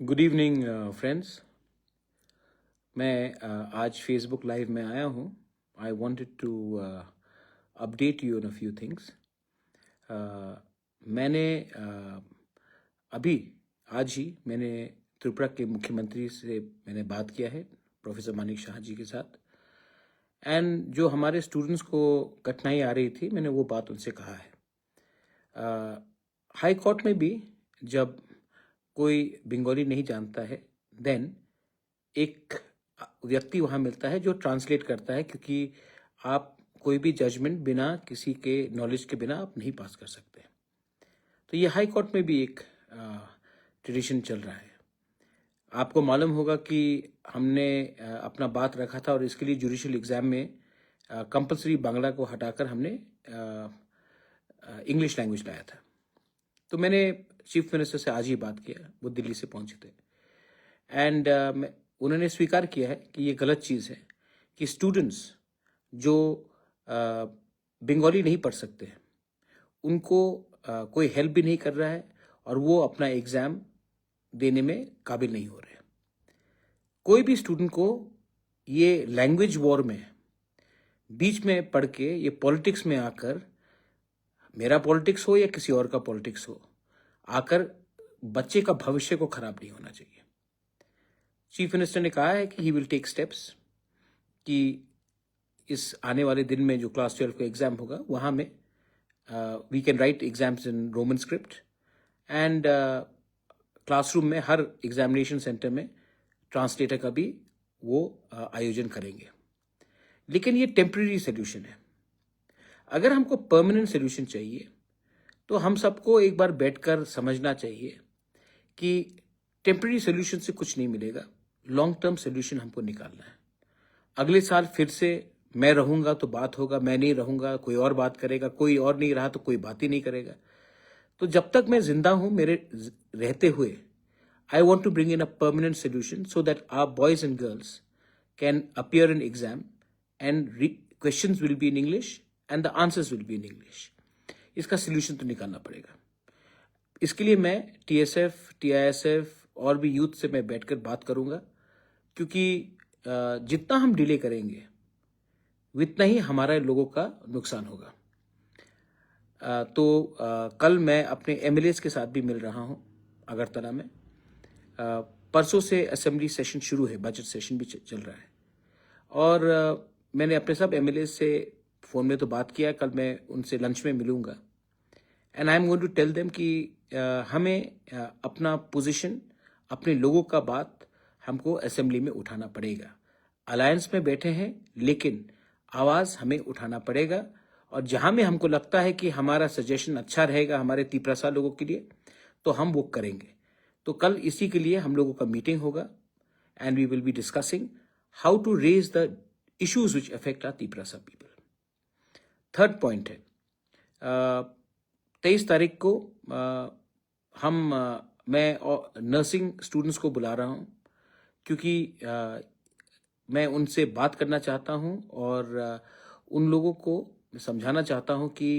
Good evening friends. मैं आज Facebook live में आया हूँ। I wanted to update you on a few things. मैंने अभी आज ही मैंने त्रिपुरा के मुख्यमंत्री से मैंने बात किया है, प्रोफेसर मानिक शाह जी के साथ। एंड जो हमारे स्टूडेंट्स को कठिनाई आ रही थी, मैंने वो बात उनसे कहा है। हाई कोर्ट में भी जब कोई बंगाली नहीं जानता है, देन एक व्यक्ति वहाँ मिलता है जो ट्रांसलेट करता है, क्योंकि आप कोई भी जजमेंट बिना किसी के नॉलेज के बिना आप नहीं पास कर सकते। तो ये हाई कोर्ट में भी एक ट्रेडिशन चल रहा है। आपको मालूम होगा कि हमने अपना बात रखा था और इसके लिए जुडिशियल एग्जाम में कंपलसरी बांग्ला को हटाकर हमने इंग्लिश लैंग्वेज लाया था। तो मैंने चीफ मिनिस्टर से आज ही बात किया, वो दिल्ली से पहुंचे थे। एंड उन्होंने स्वीकार किया है कि ये गलत चीज़ है कि स्टूडेंट्स जो बंगाली नहीं पढ़ सकते हैं उनको कोई हेल्प भी नहीं कर रहा है और वो अपना एग्ज़ाम देने में काबिल नहीं हो रहे। कोई भी स्टूडेंट को ये लैंग्वेज वॉर में बीच में पढ़ के ये पॉलिटिक्स में आकर, मेरा पॉलिटिक्स हो या किसी और का पॉलिटिक्स हो, आकर बच्चे का भविष्य को खराब नहीं होना चाहिए। चीफ मिनिस्टर ने कहा है कि ही विल टेक स्टेप्स कि इस आने वाले दिन में जो क्लास 12 का एग्ज़ाम होगा वहाँ में we can write exams in Roman script and classroom में हर एग्जामिनेशन सेंटर में ट्रांसलेटर का भी वो आयोजन करेंगे। लेकिन ये टेम्परेरी सोल्यूशन है। अगर हमको परमानेंट सोल्यूशन चाहिए तो हम सबको एक बार बैठकर समझना चाहिए कि टेम्परेरी सोल्यूशन से कुछ नहीं मिलेगा, लॉन्ग टर्म सोल्यूशन हमको निकालना है। अगले साल फिर से मैं रहूंगा तो बात होगा, मैं नहीं रहूंगा कोई और बात करेगा, कोई और नहीं रहा तो कोई बात ही नहीं करेगा। तो जब तक मैं जिंदा हूं, मेरे रहते हुए I want to bring in a permanent solution so that our boys and girls can appear in exam and questions will be in English and the answers will be in English. इसका solution तो निकालना पड़ेगा। इसके लिए मैं TSF, TISF और भी youth से मैं बैठकर बात करूंगा, क्योंकि जितना हम डिले करेंगे उतना ही हमारे लोगों का नुकसान होगा। कल मैं अपने MLAs के साथ भी मिल रहा हूं अगरतला में। परसों से असेंबली सेशन शुरू है, बजट सेशन भी चल रहा है और मैंने अपने सब MLAs से फ़ोन में तो बात किया, कल मैं उनसे लंच में मिलूंगा। And I am going to tell them कि हमें अपना पोजीशन, अपने लोगों का बात हमको असेंबली में उठाना पड़ेगा। अलायंस में बैठे हैं लेकिन आवाज़ हमें उठाना पड़ेगा, और जहां में हमको लगता है कि हमारा सजेशन अच्छा रहेगा हमारे तिप्रसा लोगों के लिए, तो हम वो करेंगे। तो कल इसी के लिए हम लोगों का मीटिंग होगा and we will be discussing how to raise the issues which affect our Tiprasa people. Third point है, 23 तारीख को मैं नर्सिंग स्टूडेंट्स को बुला रहा हूं, क्योंकि मैं उनसे बात करना चाहता हूं और उन लोगों को समझाना चाहता हूं कि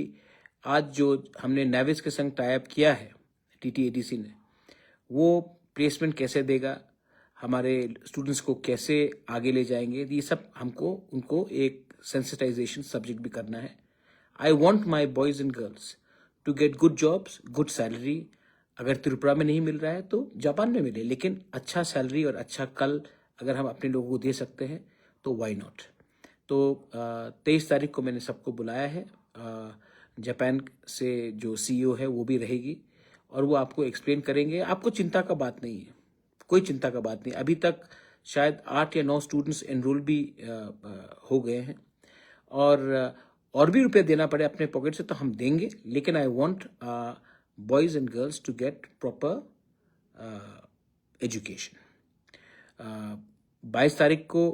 आज जो हमने नेविस के संग टाई अप किया है TTADC ने, वो प्लेसमेंट कैसे देगा, हमारे स्टूडेंट्स को कैसे आगे ले जाएंगे, ये सब हमको उनको एक सेंसिटाइजेशन सब्जेक्ट भी करना है। I want my boys and girls to get good jobs, good salary. अगर त्रिपुरा में नहीं मिल रहा है तो जापान में मिले, लेकिन अच्छा सैलरी और अच्छा कल अगर हम अपने लोगों को दे सकते हैं तो वाई नॉट। तो 23 तारीख को मैंने सबको बुलाया है। जापान से जो CEO है वो भी रहेगी और वो आपको एक्सप्लेन करेंगे। आपको चिंता का बात नहीं है, कोई चिंता का बात नहीं। अभी तक शायद 8 या 9 स्टूडेंट्स एनरोल भी हो गए हैं, और भी रुपये देना पड़े अपने पॉकेट से तो हम देंगे, लेकिन I want boys and girls to get proper education. 22 तारीख को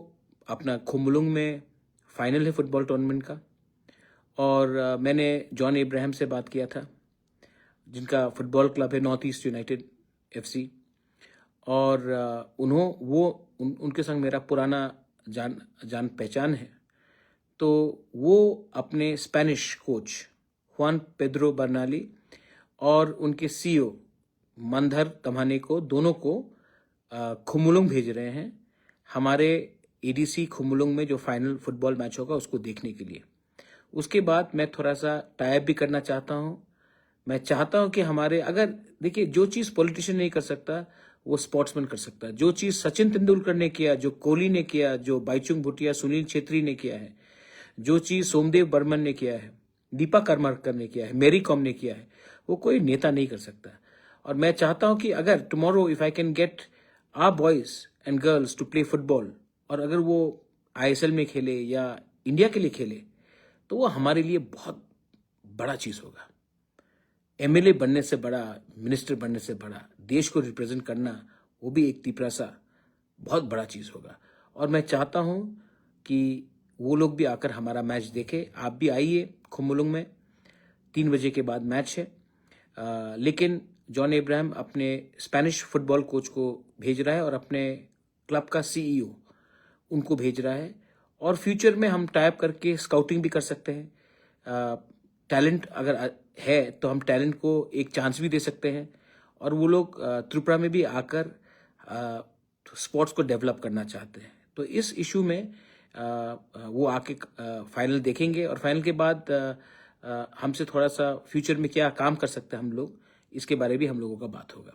अपना खुम्बुलुंग में फाइनल है फुटबॉल टूर्नामेंट का, और मैंने जॉन इब्राहिम से बात किया था, जिनका फुटबॉल क्लब है नॉर्थ ईस्ट यूनाइटेड FC, और उनके संग मेरा पुराना जान पहचान है। तो वो अपने Spanish coach Hwan Pedro Barnali और उनके CEO मंधर तम्हाने को, दोनों को खुमुलुंग भेज रहे हैं हमारे एडीसी खुमुलुंग में जो फाइनल फुटबॉल मैच होगा उसको देखने के लिए। उसके बाद मैं थोड़ा सा टाइप भी करना चाहता हूँ। मैं चाहता हूँ कि हमारे, अगर देखिए, जो चीज़ पॉलिटिशियन नहीं कर सकता वो स्पोर्ट्समैन कर सकता है। जो चीज़ सचिन तेंदुलकर ने किया, जो कोहली ने किया, जो बाईचुंग भूटिया, सुनील छेत्री ने किया है, जो चीज़ सोमदेव बर्मन ने किया है, दीपा कर्माकर ने किया है, मेरी कॉम ने किया है, वो कोई नेता नहीं कर सकता। और मैं चाहता हूँ कि अगर tomorrow if I can get our boys and girls to play football, और अगर वो आईएसएल में खेले या इंडिया के लिए खेले, तो वो हमारे लिए बहुत बड़ा चीज़ होगा। एमएलए बनने से बड़ा, मिनिस्टर बनने से बड़ा, देश को रिप्रेजेंट करना, वो भी एक तिपरासा बहुत बड़ा चीज़ होगा। और मैं चाहता हूँ कि वो लोग भी आकर हमारा मैच देखें। आप भी आइए खुमुलुंग में, 3 बजे के बाद मैच है। लेकिन जॉन एब्राहम अपने स्पेनिश फुटबॉल कोच को भेज रहा है और अपने क्लब का सीईओ उनको भेज रहा है। और फ्यूचर में हम टाइप करके स्काउटिंग भी कर सकते हैं। टैलेंट अगर है तो हम टैलेंट को एक चांस भी दे सकते हैं। और वो लोग त्रिपुरा में भी आकर स्पोर्ट्स को डेवलप करना चाहते हैं। तो इस इशू में वो आके फाइनल देखेंगे, और फाइनल के बाद हमसे थोड़ा सा फ्यूचर में क्या काम कर सकते हैं हम लोग, इसके बारे में हम लोगों का बात होगा।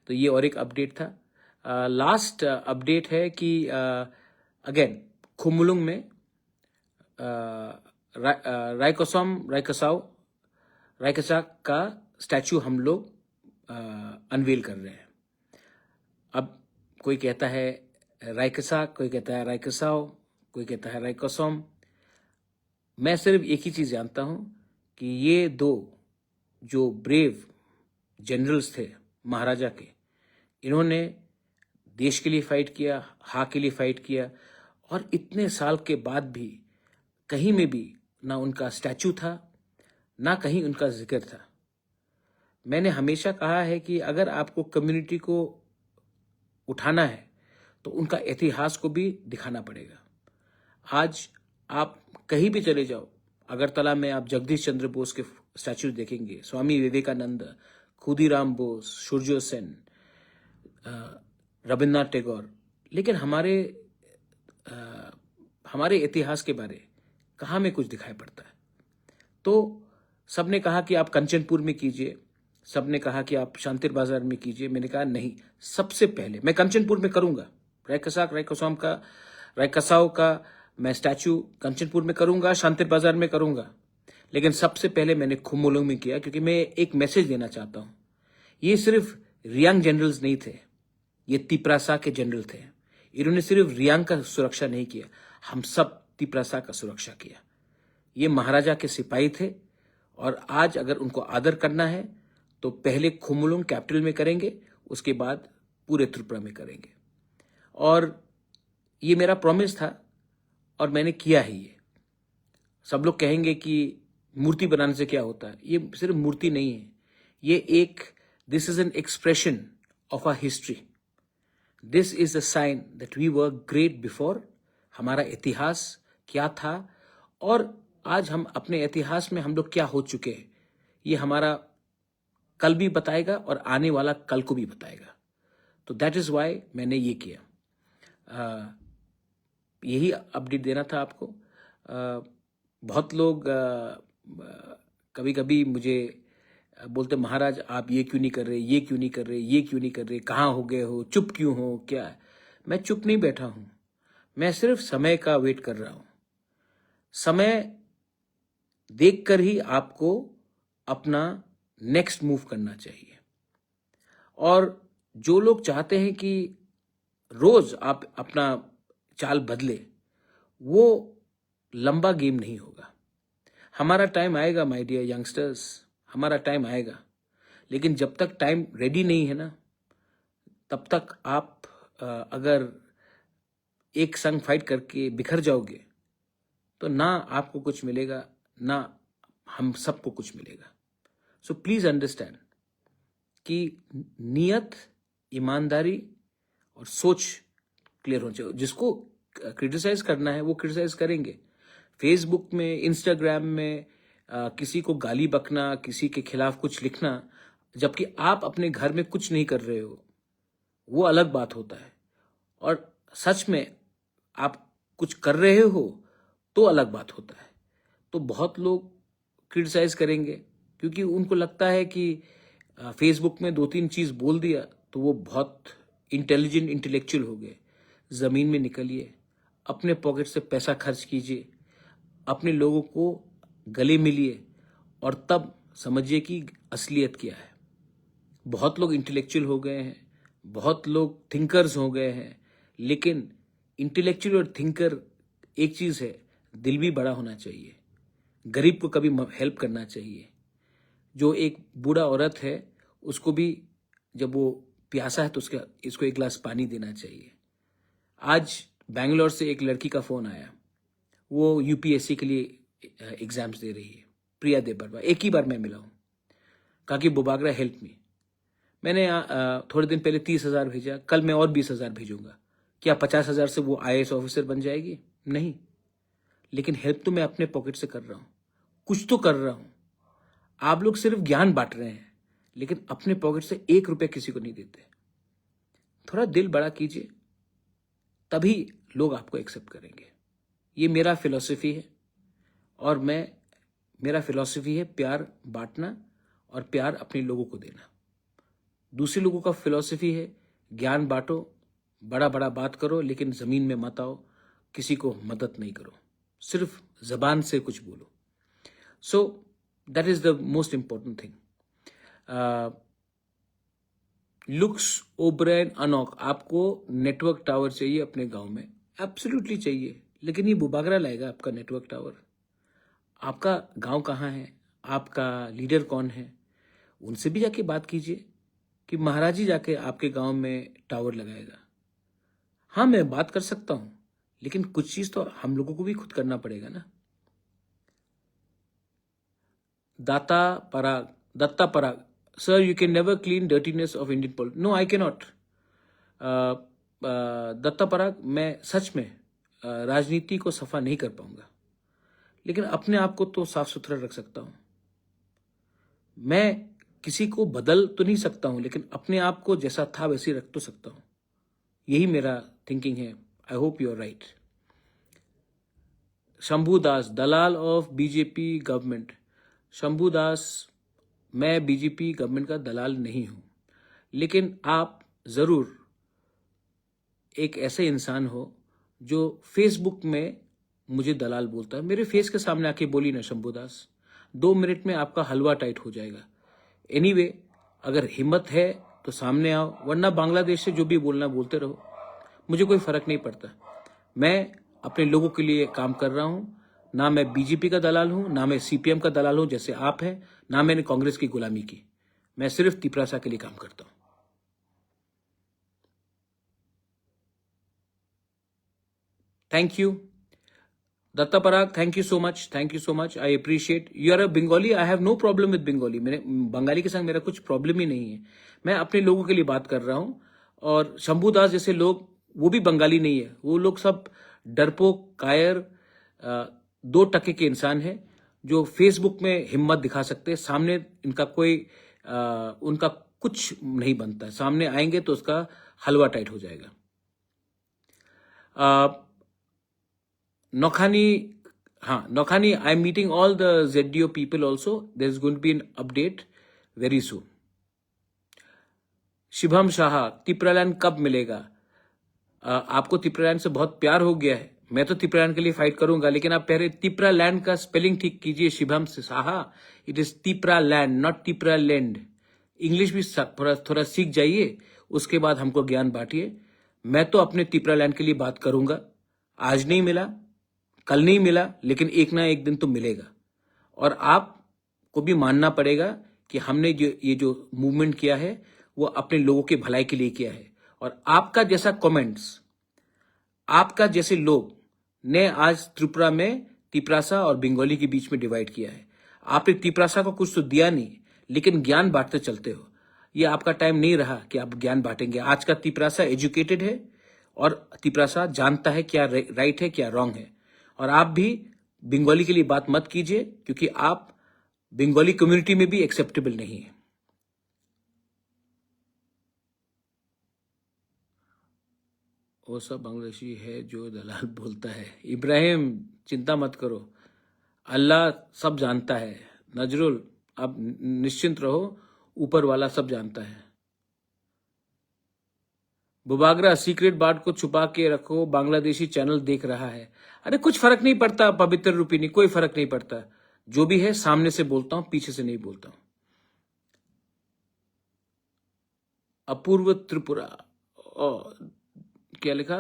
तो ये और एक अपडेट था। लास्ट अपडेट है कि अगेन खुमुलुंग में रायकसा का स्टैचू हम लोग अनवेल कर रहे हैं। अब कोई कहता है रायकसा, कोई कहता है रायकसाओ, कोई कहता है रायकोसोम। मैं सिर्फ एक ही चीज़ जानता हूँ कि ये दो जो ब्रेव जनरल्स थे महाराजा के, इन्होंने देश के लिए फाइट किया, हाँ के लिए फाइट किया, और इतने साल के बाद भी कहीं में भी ना उनका स्टैचू था, ना कहीं उनका जिक्र था। मैंने हमेशा कहा है कि अगर आपको कम्युनिटी को उठाना है तो उनका इतिहास को भी दिखाना पड़ेगा। आज आप कहीं भी चले जाओ, अगरतला में आप जगदीश चंद्र बोस के स्टैचू देखेंगे, स्वामी विवेकानंद, खुदीराम बोस, सूर्य सेन, रविन्द्रनाथ टैगोर। लेकिन हमारे इतिहास के बारे कहाँ में कुछ दिखाई पड़ता है। तो सबने कहा कि आप कंचनपुर में कीजिए, सबने कहा कि आप शांतिर बाजार में कीजिए। मैंने कहा नहीं, सबसे पहले मैं कंचनपुर में करूंगा। रायकसाओ का मैं स्टैचू कंचनपुर में करूंगा, शांतिर बाजार में करूंगा, लेकिन सबसे पहले मैंने खुमुलुंग में किया, क्योंकि मैं एक मैसेज देना चाहता हूं। ये सिर्फ रियांग जनरल्स नहीं थे, ये तिपरासा के जनरल थे। इन्होंने सिर्फ रियांग का सुरक्षा नहीं किया, हम सब तिपरासा का सुरक्षा किया। ये महाराजा के सिपाही थे, और आज अगर उनको आदर करना है तो पहले खुमुलुंग कैपिटल में करेंगे, उसके बाद पूरे त्रिपुरा में करेंगे। और ये मेरा प्रॉमिस था और मैंने किया है ये। सब लोग कहेंगे कि मूर्ति बनाने से क्या होता है। ये सिर्फ मूर्ति नहीं है, ये this is an expression of our history. This is a sign that we were great before. हमारा इतिहास क्या था और आज हम अपने इतिहास में हम लोग क्या हो चुके हैं, ये हमारा कल भी बताएगा और आने वाला कल को भी बताएगा। तो दैट इज वाई मैंने ये किया। यही अपडेट देना था आपको। बहुत लोग कभी कभी मुझे बोलते, महाराज आप ये क्यों नहीं कर रहे, ये क्यों नहीं कर रहे, ये क्यों नहीं कर रहे, कहाँ हो गए हो, चुप क्यों हो, क्या है? मैं चुप नहीं बैठा हूं, मैं सिर्फ समय का वेट कर रहा हूं। समय देखकर ही आपको अपना नेक्स्ट मूव करना चाहिए। और जो लोग चाहते हैं कि रोज आप अपना चाल बदले, वो लंबा गेम नहीं होगा। हमारा टाइम आएगा माय डियर यंगस्टर्स, हमारा टाइम आएगा। लेकिन जब तक टाइम रेडी नहीं है ना, तब तक आप अगर एक संग फाइट करके बिखर जाओगे तो ना आपको कुछ मिलेगा, ना हम सबको कुछ मिलेगा। सो प्लीज अंडरस्टैंड कि नियत, ईमानदारी और सोच क्लियर होनी चाहिए। जिसको क्रिटिसाइज करना है वो क्रिटिसाइज करेंगे। फेसबुक में, इंस्टाग्राम में किसी को गाली बकना, किसी के खिलाफ कुछ लिखना, जबकि आप अपने घर में कुछ नहीं कर रहे हो, वो अलग बात होता है, और सच में आप कुछ कर रहे हो तो अलग बात होता है। तो बहुत लोग क्रिटिसाइज करेंगे क्योंकि उनको लगता है कि फेसबुक में 2-3 चीज बोल दिया तो वो बहुत इंटेलिजेंट इंटेलेक्चुअल हो गए। जमीन में निकलिए, अपने पॉकेट से पैसा खर्च कीजिए, अपने लोगों को गले मिलिए, और तब समझिए कि असलियत क्या है। बहुत लोग इंटेलेक्चुअल हो गए हैं, बहुत लोग थिंकर्स हो गए हैं, लेकिन इंटेलेक्चुअल और थिंकर एक चीज है, दिल भी बड़ा होना चाहिए, गरीब को कभी हेल्प करना चाहिए। जो एक बूढ़ा औरत है उसको भी जब वो प्यासा है तो इसको एक गिलास पानी देना चाहिए। आज बैंगलोर से एक लड़की का फोन आया, वो यूपीएससी के लिए एग्जाम्स दे रही है, प्रिया देबरवा। एक ही बार मैं मिला हूँ, कहा कि बुबागरा हेल्प मी। मैंने थोड़े दिन पहले 30,000 भेजा, कल मैं और 20,000 भेजूंगा। क्या 50,000 से वो आईएएस ऑफिसर बन जाएगी? नहीं, लेकिन हेल्प तो मैं अपने पॉकेट से कर रहा हूं, कुछ तो कर रहा हूं। आप लोग सिर्फ ज्ञान बांट रहे हैं, लेकिन अपने पॉकेट से 1 रुपया किसी को नहीं देते। थोड़ा दिल बड़ा कीजिए, तभी लोग आपको एक्सेप्ट करेंगे। ये मेरा फिलॉसफी है, और मेरा फिलॉसफी है प्यार बांटना और प्यार अपने लोगों को देना। दूसरे लोगों का फिलॉसफी है ज्ञान बांटो, बड़ा बड़ा बात करो, लेकिन जमीन में मत आओ, किसी को मदद नहीं करो, सिर्फ जबान से कुछ बोलो। So that is the most important thing. Looks, O'Brien, Anouk, आपको नेटवर्क टावर चाहिए अपने गांव में, एब्सोल्युटली चाहिए, लेकिन ये बुबागरा लाएगा आपका नेटवर्क टावर? आपका गांव कहाँ है, आपका लीडर कौन है? उनसे भी जाके बात कीजिए कि महाराज जी जाके आपके गांव में टावर लगाएगा। हाँ, मैं बात कर सकता हूं, लेकिन कुछ चीज तो हम लोगों को भी खुद करना पड़ेगा ना। Datta Parag, sir you can never clean dirtiness of Indian politics. No, I can not. Datta Parag, मैं सच में राजनीति को सफा नहीं कर पाऊंगा, लेकिन अपने आप को तो साफ सुथरा रख सकता हूं। मैं किसी को बदल तो नहीं सकता हूं, लेकिन अपने आप को जैसा था वैसे रख तो सकता हूं। यही मेरा थिंकिंग है। I hope you are right. Shambhu Das, दलाल of BJP government. Shambhu Das, मैं बीजेपी गवर्नमेंट का दलाल नहीं हूं, लेकिन आप जरूर एक ऐसे इंसान हो जो फेसबुक में मुझे दलाल बोलता है। मेरे फेस के सामने आके बोली ना शंभू दास, 2 मिनट में आपका हलवा टाइट हो जाएगा। एनीवे, अगर हिम्मत है तो सामने आओ, वरना बांग्लादेश से जो भी बोलना बोलते रहो, मुझे कोई फर्क नहीं पड़ता। मैं अपने लोगों के लिए काम कर रहा हूं, ना मैं बीजेपी का दलाल हूं, ना मैं सीपीएम का दलाल हूं जैसे आप हैं, ना मैंने कांग्रेस की गुलामी की। मैं सिर्फ तिपरासा के लिए काम करता हूं। Thank you Datta Parag, thank you so much, thank you so much, I appreciate. You are a Bengali, I have no problem with Bengali. मेरे बंगाली के संग मेरा कुछ प्रॉब्लम ही नहीं है। मैं अपने लोगों के लिए बात कर रहा हूं, और शंभू दास जैसे लोग, वो भी बंगाली नहीं है। वो लोग सब डरपोक, कायर, 2% के इंसान है जो फेसबुक में हिम्मत दिखा सकते हैं। सामने इनका उनका कुछ नहीं बनता। सामने आएंगे तो उसका हलवा टाइट हो जाएगा। Nokhani, Nokhani, I'm meeting all the ZDO people also. There's going to be an update very soon. Shivam Shah, तिपरालैंड कब मिलेगा? आपको तिपरालैंड से बहुत प्यार हो गया है। मैं तो तिपरालैंड के लिए फाइट करूंगा, लेकिन आप पहले तिपरालैंड का स्पेलिंग ठीक कीजिए। Shibham Shah, it is Tipraland, not Tipraland. English भी थोड़ा सीख जाइए, उसके बाद हमको ज्ञान बांटिए। मैं तो अपने तिपरालैंड के लिए बात करूंगा। आज नहीं मिला, कल नहीं मिला, लेकिन एक ना एक दिन तो मिलेगा। और आपको भी मानना पड़ेगा कि हमने ये जो मूवमेंट किया है वो अपने लोगों के भलाई के लिए किया है। और आपका जैसा कमेंट्स, आपका जैसे लोग ने आज त्रिपुरा में तिपरासा और बंगाली के बीच में डिवाइड किया है। आपने तिपरासा को कुछ तो दिया नहीं, लेकिन ज्ञान बांटते चलते हो। ये आपका टाइम नहीं रहा कि आप ज्ञान बांटेंगे। आज का तिपरासा एजुकेटेड है, और तिपरासा जानता है क्या राइट है क्या रॉन्ग है। और आप भी बंगाली के लिए बात मत कीजिए, क्योंकि आप बंगाली कम्युनिटी में भी एक्सेप्टेबल नहीं है। वो सब बांग्लादेशी है जो दलाल बोलता है। इब्राहिम चिंता मत करो, अल्लाह सब जानता है। नजरुल आप निश्चिंत रहो, ऊपर वाला सब जानता है। बुबागरा सीक्रेट बात को छुपा के रखो, बांग्लादेशी चैनल देख रहा है। अरे कुछ फर्क नहीं पड़ता पवित्र रूपिनी, कोई फर्क नहीं पड़ता। जो भी है सामने से बोलता हूं, पीछे से नहीं बोलता हूं। अपूर्व त्रिपुरा क्या लिखा?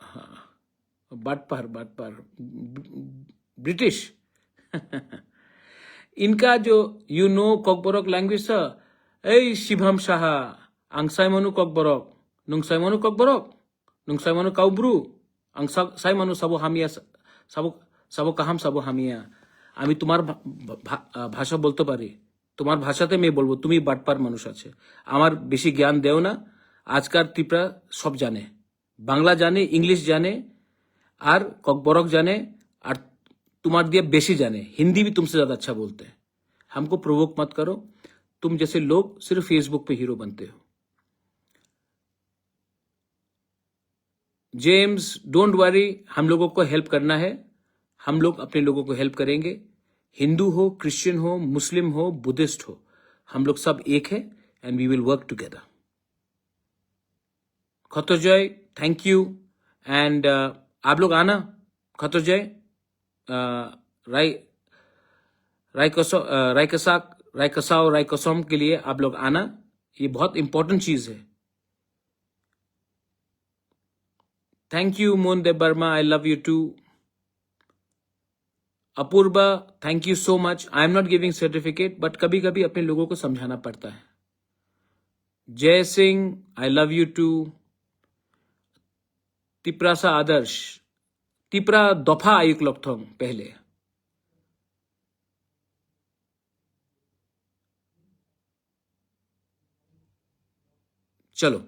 हाँ, बाटपार ब्रिटिश इनका जो कॉकबरक लैंग्वेज था, ए शिवम शाह आंसाइमनु कॉकबरक नुंगसाइमनु कॉकबरक नुंगसाइमनु काउब्रू आंसाइमनु सबो हामिया सबो কাহাম सबो হামিয়া। আমি তোমার ভাষা বলতে পারি, তোমার ভাষাতে আমি বলবো, তুমি বাটপার মানুষ আছে, আমার বেশি জ্ঞান দেও না। আজকাল ত্রিপুরা সব জানে, বাংলা জানে, इंग्लिश जाने और कॉकबरक जाने, और तुम्हारे दिया बेशी जाने, हिंदी भी तुमसे ज्यादा अच्छा बोलते हैं। हमको प्रोवोक मत करो, तुम जैसे लोग सिर्फ फेसबुक पे हीरो बनते हो। जेम्स डोंट वरी, हम लोगों को हेल्प करना है, हम लोग अपने लोगों को हेल्प करेंगे। हिंदू हो, क्रिश्चियन हो, मुस्लिम हो, बुद्धिस्ट हो, हम लोग सब एक है and we will work together. खतरजय थैंक यू एंड आप लोग आना खतरजय रायकसम के लिए आप लोग आना, ये बहुत इंपॉर्टेंट चीज है। Thank you Mohandev Verma, I love you too. Apurva thank you so much. I am not giving certificate, but कभी कभी अपने लोगों को समझाना पड़ता है। Jai Singh I love you too. Tiprasa Adarsh, Tipra दफा आयुक लक्थोंग पहले। चलो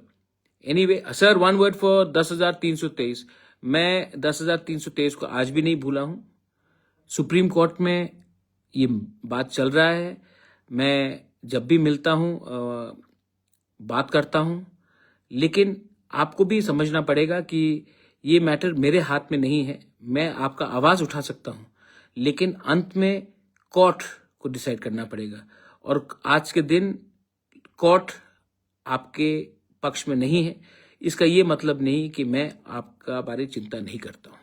anyway sir, one word for 10,323। मैं 10,323 को आज भी नहीं भूला हूं। सुप्रीम कोर्ट में ये बात चल रहा है, मैं जब भी मिलता हूं बात करता हूं, लेकिन आपको भी समझना पड़ेगा कि ये मैटर मेरे हाथ में नहीं है। मैं आपका आवाज उठा सकता हूं, लेकिन अंत में कोर्ट को डिसाइड करना पड़ेगा। और आज के दिन कोर्ट आपके पक्ष में नहीं है, इसका ये मतलब नहीं कि मैं आपका बारे चिंता नहीं करता हूं।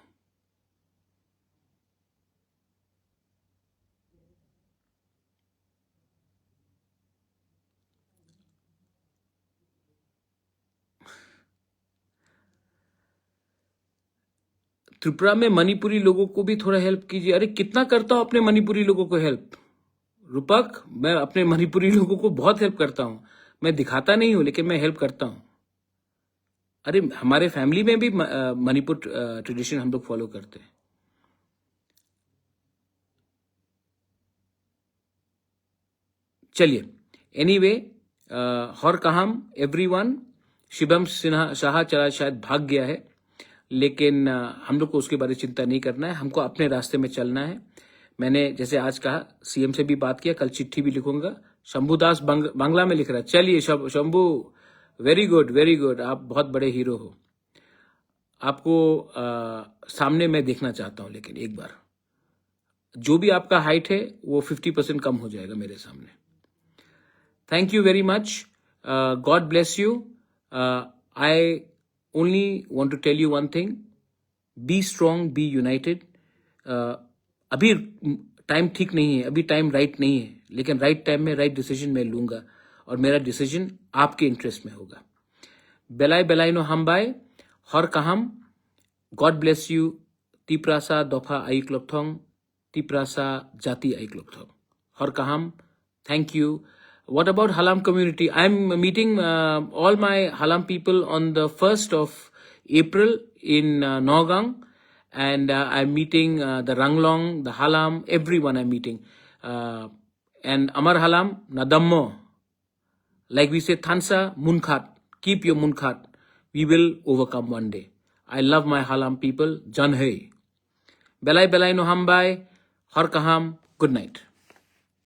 त्रिपुरा में मणिपुरी लोगों को भी थोड़ा हेल्प कीजिए। अरे कितना करता हूं अपने मणिपुरी लोगों को हेल्प, रूपक, मैं अपने मणिपुरी लोगों को बहुत हेल्प करता हूं। मैं दिखाता नहीं हूं, लेकिन मैं हेल्प करता हूं। अरे हमारे फैमिली में भी मणिपुर ट्रेडिशन हम लोग फॉलो करते हैं। चलिए एनीवे, हर कहाम एवरीवन। शिवम सिन्हा शाह चला शायद भाग गया है, लेकिन हम लोग को उसके बारे में चिंता नहीं करना है, हमको अपने रास्ते में चलना है। मैंने जैसे आज कहा, सीएम से भी बात किया, कल चिट्ठी भी लिखूंगा। शंभुदास बांग्ला में लिख रहा है। चलिए Shambhu, very good very good, आप बहुत बड़े हीरो हो। आपको सामने मैं देखना चाहता हूं, लेकिन एक बार जो भी आपका हाइट है वो 50% कम हो जाएगा मेरे सामने। Thank you very much, God bless you. I only want to tell you one thing, be strong, be united। अभी टाइम ठीक नहीं है, अभी टाइम राइट नहीं है, लेकिन राइट टाइम में राइट डिसीजन मैं लूंगा, और मेरा डिसीजन आपके इंटरेस्ट में होगा। बेलाई बेलाइनो हमबाई हर कहाम, गॉड ब्लेस यू। तिप्रासा दफा आइक लक्थोंग, तिप्रासा जाति आइक लक्थोंग, हर कहाम। Thank you. What about Halam community? I'm meeting all my Halam people on the 1st of April in Nagaung, and I'm meeting the Ranglong, the Halam, everyone I'm meeting. And Amar Halam, Nadammo. Like we say, Thansa, Munkhat, keep your Munkhat. We will overcome one day. I love my Halam people. Jan hai. Belai Belai no Hambai, Har Kaham, good night.